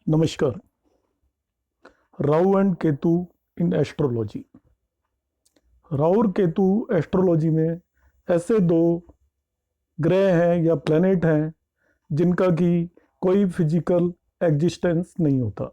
नमस्कार। Rahu and Ketu in astrology. Rahu और Ketu astrology में ऐसे दो ग्रह हैं या प्लैनेट हैं जिनका कि कोई फिजिकल एग्जिस्टेंस नहीं होता।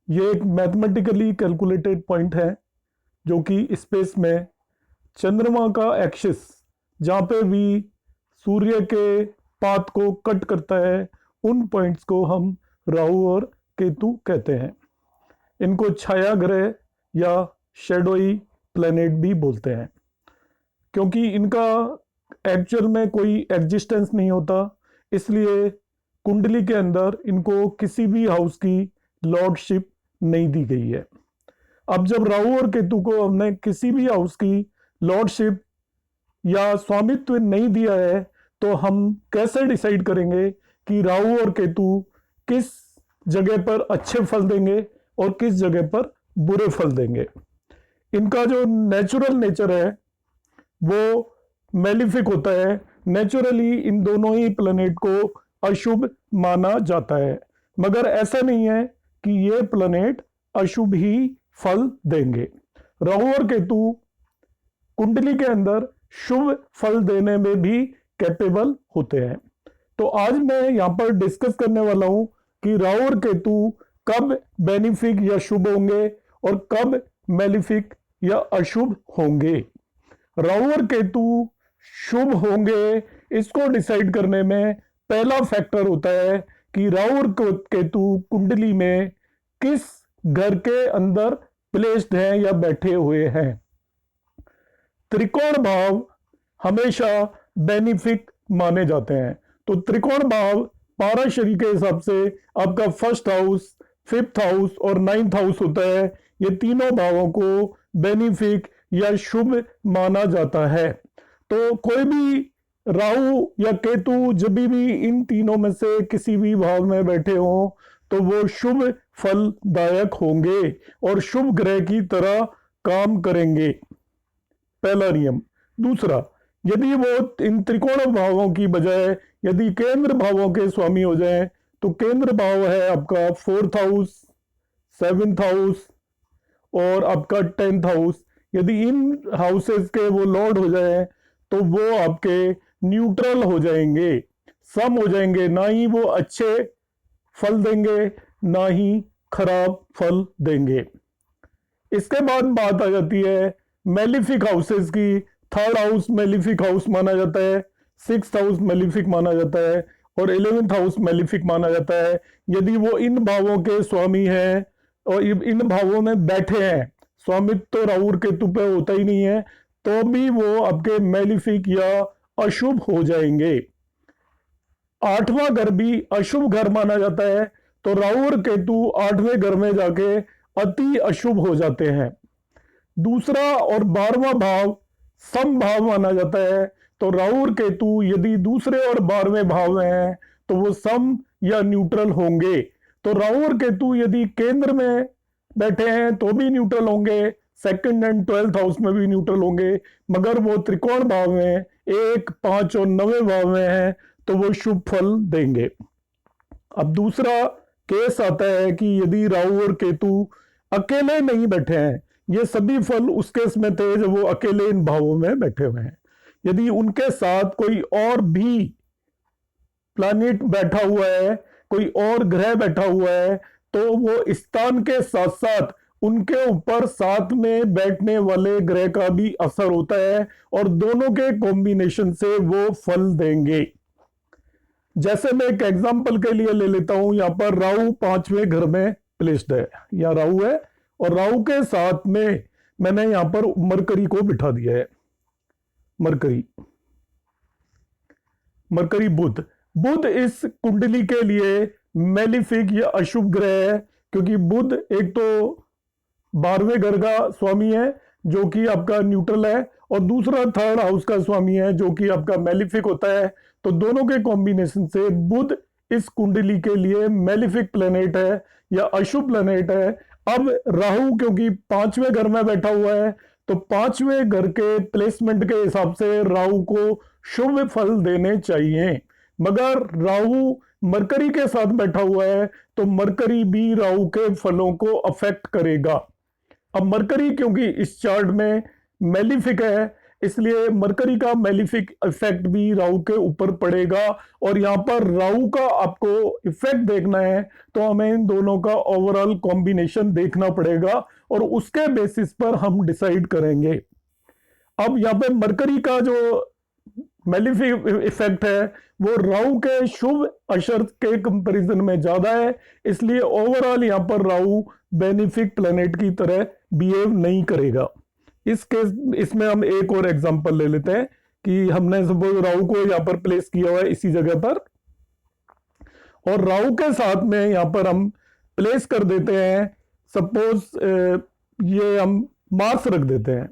ये एक मैथमेटिकली कैलकुलेटेड पॉइंट है जो कि स्पेस में चंद्रमा का एक्सिस जहाँ पे भी सूर्य के पाथ को कट करता है, उन पॉइंट्स को हम राहु और केतु कहते हैं। इनको छाया ग्रह या शेडोई प्लैनेट भी बोलते हैं, क्योंकि इनका एक्चुअल में कोई एग्जिस्टेंस नहीं होता। इसलिए कुंडली के अंदर इनको किसी भी हाउस की लॉर्डशिप नहीं दी गई है। अब जब राहु और केतु को हमने किसी भी हाउस की लॉर्डशिप या स्वामित्व नहीं दिया है, तो हम कैसे डिसाइड करेंगे कि राहु और केतु किस जगह पर अच्छे फल देंगे और किस जगह पर बुरे फल देंगे। इनका जो नेचुरल नेचर है वो मेलिफिक होता है। नेचुरली इन दोनों ही प्लैनेट को अशुभ माना जाता है, मगर ऐसा नहीं है कि ये प्लैनेट अशुभ ही फल देंगे। राहु और केतु कुंडली के अंदर शुभ फल देने में भी कैपेबल होते हैं। तो आज मैं यहाँ पर डिस्कस करने वाला हूं कि राहु और केतु कब बेनिफिक या शुभ होंगे और कब मेलिफिक या अशुभ होंगे। राहु और केतु शुभ होंगे, इसको डिसाइड करने में पहला फैक्टर होता है कि राहु और केतु कुंडली में किस घर के अंदर प्लेस्ड हैं या बैठे हुए हैं। त्रिकोण भाव हमेशा बेनिफिक माने जाते हैं। तो त्रिकोण भाव पाराशरी के हिसाब से आपका फर्स्ट हाउस, फिफ्थ हाउस और नाइन्थ हाउस होता है। ये तीनों भावों को बेनिफिक या शुभ माना जाता है। तो कोई भी राहु या केतु जब भी इन तीनों में से किसी भी भाव में बैठे हों तो वो शुभ फलदायक होंगे और शुभ ग्रह की तरह काम करेंगे, पहला नियम। दूसरा, यदि वो इन त्रिकोण भावों की बजाय यदि केंद्र भावों के स्वामी हो जाएं, तो केंद्र भाव है आपका फोर्थ हाउस, सेवेंथ हाउस और आपका टेंथ हाउस। यदि इन हाउसेस के वो लॉर्ड हो जाएं तो वो आपके न्यूट्रल हो जाएंगे, सम हो जाएंगे। ना ही वो अच्छे फल देंगे ना ही खराब फल देंगे। इसके बाद बात आ जाती है मेलिफिक हाउसेस की। थर्ड हाउस मेलिफिक हाउस माना जाता है, सिक्स्थ हाउस मेलिफिक माना जाता है और 11th हाउस मेलिफिक माना जाता है। यदि वो इन भावों के स्वामी हैं और इन भावों में बैठे हैं, स्वामित्व तो राहु और केतु पे होता ही नहीं है, तो भी वो आपके मेलिफिक या अशुभ हो जाएंगे। आठवां घर भी अशुभ घर माना जाता है, तो राहु और केतु आठवें घर में जाके अति अशुभ हो जाते हैं। दूसरा और 12वां भाव समभाव माना जाता है, तो राहु और केतु यदि दूसरे और 12वें भाव में हैं तो वो सम या न्यूट्रल होंगे। तो राहु और केतु यदि केंद्र में बैठे हैं तो भी न्यूट्रल होंगे, सेकंड एंड 12th हाउस में भी न्यूट्रल होंगे, मगर वो त्रिकोण भाव में 1, 5 और 9वें भाव में हैं तो वो शुभ फल देंगे। अब दूसरा केस आता है कि यदि राहु और केतु अकेले नहीं बैठे हैं, ये सभी फल उस केस में थे जब वो अकेले इन भावों में बैठे हुए हैं। यदि उनके साथ कोई और भी प्लैनेट बैठा हुआ है, कोई और ग्रह बैठा हुआ है, तो वो स्थान के साथ साथ उनके ऊपर साथ में बैठने वाले ग्रह का भी असर होता है और दोनों के कॉम्बिनेशन से वो फल देंगे। जैसे मैं एक एग्जांपल के लिए ले लेता हूं, यहां पर राहु 5वें घर में प्लेस्ड है, या राहु है और राहु के साथ में मैंने यहां पर मरकरी को बिठा दिया है। मरकरी बुध इस कुंडली के लिए मेलिफिक या अशुभ ग्रह है, क्योंकि बुध एक तो 12वें घर का स्वामी है जो कि आपका न्यूट्रल है और दूसरा थर्ड हाउस का स्वामी है जो कि आपका मेलिफिक होता है। तो दोनों के कॉम्बिनेशन से बुध इस कुंडली के लिए मेलिफिक प्लैनेट है या अशुभ प्लैनेट है। अब राहु क्योंकि 5वें घर में बैठा हुआ है, तो 5वें घर के प्लेसमेंट के हिसाब से राहु को शुभ फल देने चाहिए, मगर राहु मरकरी के साथ बैठा हुआ है तो मरकरी भी राहु के फलों को अफेक्ट करेगा। अब मरकरी क्योंकि इस चार्ट में मेलिफिक है, इसलिए मरकरी का मेलिफिक इफेक्ट भी राहु के ऊपर पड़ेगा। और यहां पर राहु का आपको इफेक्ट देखना है तो हमें इन दोनों का ओवरऑल कॉम्बिनेशन देखना पड़ेगा और उसके बेसिस पर हम डिसाइड करेंगे। अब यहाँ पे मरकरी का जो मेलिफिक इफेक्ट है वो राहु के शुभ अशर के कंपैरिजन में ज्यादा है, इसलिए ओवरऑल यहाँ पर राहु बेनिफिक प्लैनेट की तरह बिहेव नहीं करेगा। इस केस इसमें हम एक और एग्जांपल ले लेते हैं कि हमने सपोज राहु को यहाँ पर प्लेस किया हुआ है इसी जगह पर, और राहु के साथ में यहाँ पर हम प्लेस कर देते हैं सपोज ये हम मार्स रख देते हैं।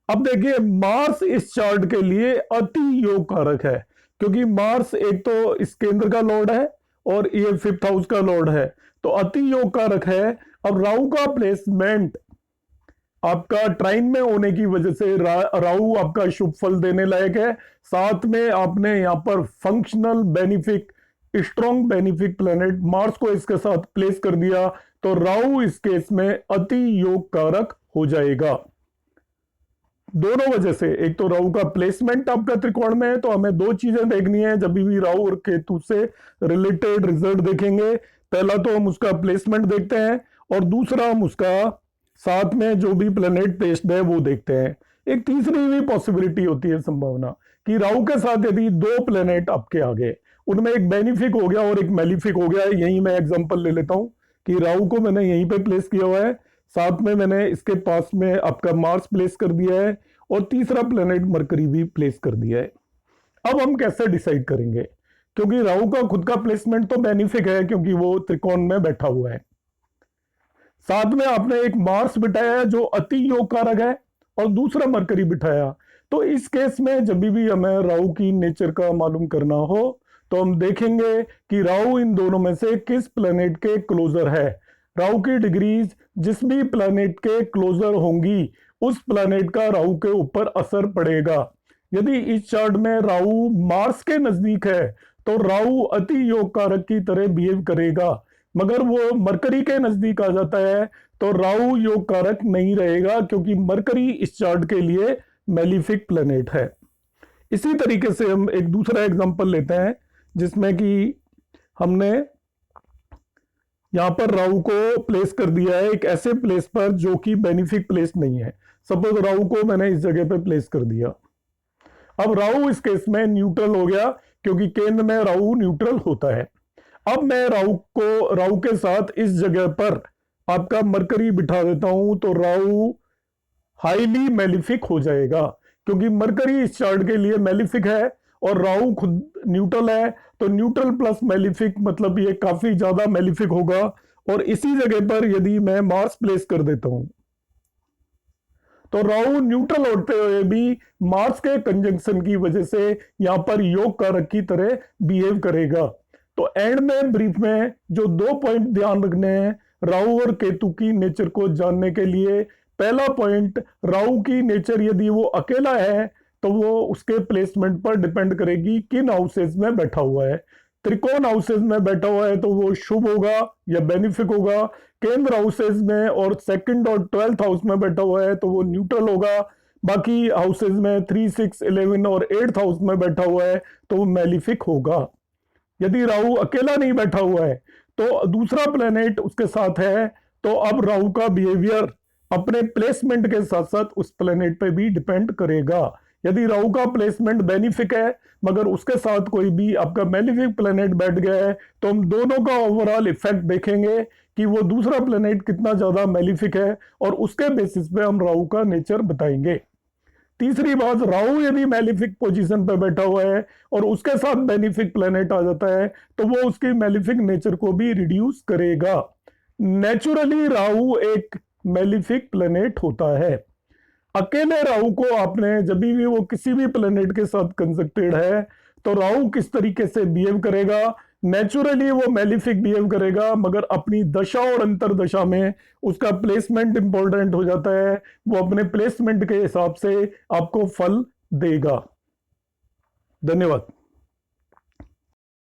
अब देखिए मार्स इस चार्ट के लिए अति योग कारक है, क्योंकि मार्स एक तो इस केंद्र का लॉर्ड है और ये 5th हाउस का लॉर्ड है, तो अति योग कारक है। अब राहु का प्लेसमेंट आपका ट्राइन में होने की वजह से राहु आपका शुभ फल देने लायक है। साथ में आपने यहाँ पर functional benefic strong benefic planet Mars को इसके साथ प्लेस कर दिया, तो राहु इस केस में अति योग कारक हो जाएगा। दोनों वजह से, एक तो राहु का प्लेसमेंट आपका त्रिकोण में है, तो हमें दो चीजें देखनी है जब भी राहु और केतु से रिलेटेड रिजल्ट देखेंगे। पहला तो हम उसका प्लेसमेंट देखते हैं और दूसरा हम उसका साथ में जो भी प्लैनेट प्लेस्ड है वो देखते हैं। एक तीसरी भी पॉसिबिलिटी होती है, संभावना, कि राहु के साथ यदि दो प्लैनेट आपके आ गए, उनमें एक बेनिफिक हो गया और एक मेलिफिक हो गया। यही मैं एग्जांपल ले लेता हूं कि राहु को मैंने यहीं पे प्लेस किया हुआ है, साथ में मैंने इसके पास में आपका मार्स प्लेस कर दिया है और तीसरा प्लैनेट मरकरी भी प्लेस कर दिया है। अब हम कैसे डिसाइड करेंगे, क्योंकि राहु का खुद का प्लेसमेंट तो बेनिफिक है क्योंकि वो त्रिकोण में बैठा हुआ है, साथ में आपने एक मार्स बिठाया जो अति योग कारक है और दूसरा मरकरी बिठाया। तो इस केस में जब भी हमें राहु की नेचर का मालूम करना हो तो हम देखेंगे कि राहु इन दोनों में से किस प्लैनेट के क्लोजर है। राहु की डिग्रीज जिस भी प्लैनेट के क्लोजर होंगी उस प्लैनेट का राहु के ऊपर असर पड़ेगा। यदि इस चार्ट में राहु मार्स के नजदीक है तो राहु अति योग कारक की तरह बिहेव करेगा, मगर वो मरकरी के नजदीक आ जाता है तो राहु योग कारक नहीं रहेगा, क्योंकि मरकरी इस चार्ट के लिए मेलिफिक प्लैनेट है। इसी तरीके से हम एक दूसरा एग्जांपल लेते हैं जिसमें कि हमने यहां पर राहु को प्लेस कर दिया है एक ऐसे प्लेस पर जो कि बेनिफिक प्लेस नहीं है। सपोज राहु को मैंने इस जगह पे प्लेस कर दिया। अब राहु इस केस में न्यूट्रल हो गया, क्योंकि केंद्र में राहु न्यूट्रल होता है। अब मैं राहु के साथ इस जगह पर आपका मरकरी बिठा देता हूं तो राहु हाईली मेलिफिक हो जाएगा, क्योंकि मरकरी इस चार्ट के लिए मेलिफिक है और राहु खुद न्यूट्रल है, तो न्यूट्रल प्लस मेलिफिक मतलब ये काफी ज्यादा मेलिफिक होगा। और इसी जगह पर यदि मैं मार्स प्लेस कर देता हूं तो राहु न्यूट्रल होते हुए भी मार्स के कंजंक्शन की वजह से यहां पर योग कारक की तरह बिहेव करेगा। तो एंड में ब्रीफ में जो दो पॉइंट ध्यान रखने हैं राहु और केतु की नेचर को जानने के लिए। पहला पॉइंट, राहु की नेचर यदि वो अकेला है तो वो उसके प्लेसमेंट पर डिपेंड करेगी किन हाउसेज में बैठा हुआ है। त्रिकोण हाउसेज में बैठा हुआ है तो वो शुभ होगा या बेनिफिक होगा। केंद्र हाउसेज में और सेकंड और 12th हाउस में बैठा हुआ है तो वो न्यूट्रल होगा। बाकी हाउसेज में 3, 6, 11 और 8th हाउस में बैठा हुआ है तो वो मेलिफिक होगा। यदि राहु अकेला नहीं बैठा हुआ है तो दूसरा प्लैनेट उसके साथ है, तो अब राहु का बिहेवियर अपने प्लेसमेंट के साथ साथ उस प्लैनेट पे भी डिपेंड करेगा। यदि राहु का प्लेसमेंट बेनिफिक है मगर उसके साथ कोई भी आपका मेलिफिक प्लैनेट बैठ गया है तो हम दोनों का ओवरऑल इफेक्ट देखेंगे कि वो दूसरा प्लैनेट कितना ज्यादा मेलिफिक है और उसके बेसिस पे हम राहु का नेचर बताएंगे। तीसरी बात, राहु यदि मेलिफिक पोजीशन पे बैठा हुआ है और उसके साथ बेनिफिक प्लैनेट आ जाता है तो वो उसकी मेलिफिक नेचर को भी रिड्यूस करेगा। नेचुरली राहु एक मेलिफिक प्लैनेट होता है। अकेले राहु को आपने जब भी वो किसी भी प्लैनेट के साथ कंजक्टेड है तो राहु किस तरीके से बिहेव करेगा, नेचुरली वो मेलिफिक बिहेव करेगा, मगर अपनी दशा और अंतर दशा में उसका प्लेसमेंट इंपॉर्टेंट हो जाता है। वो अपने प्लेसमेंट के हिसाब से आपको फल देगा। धन्यवाद।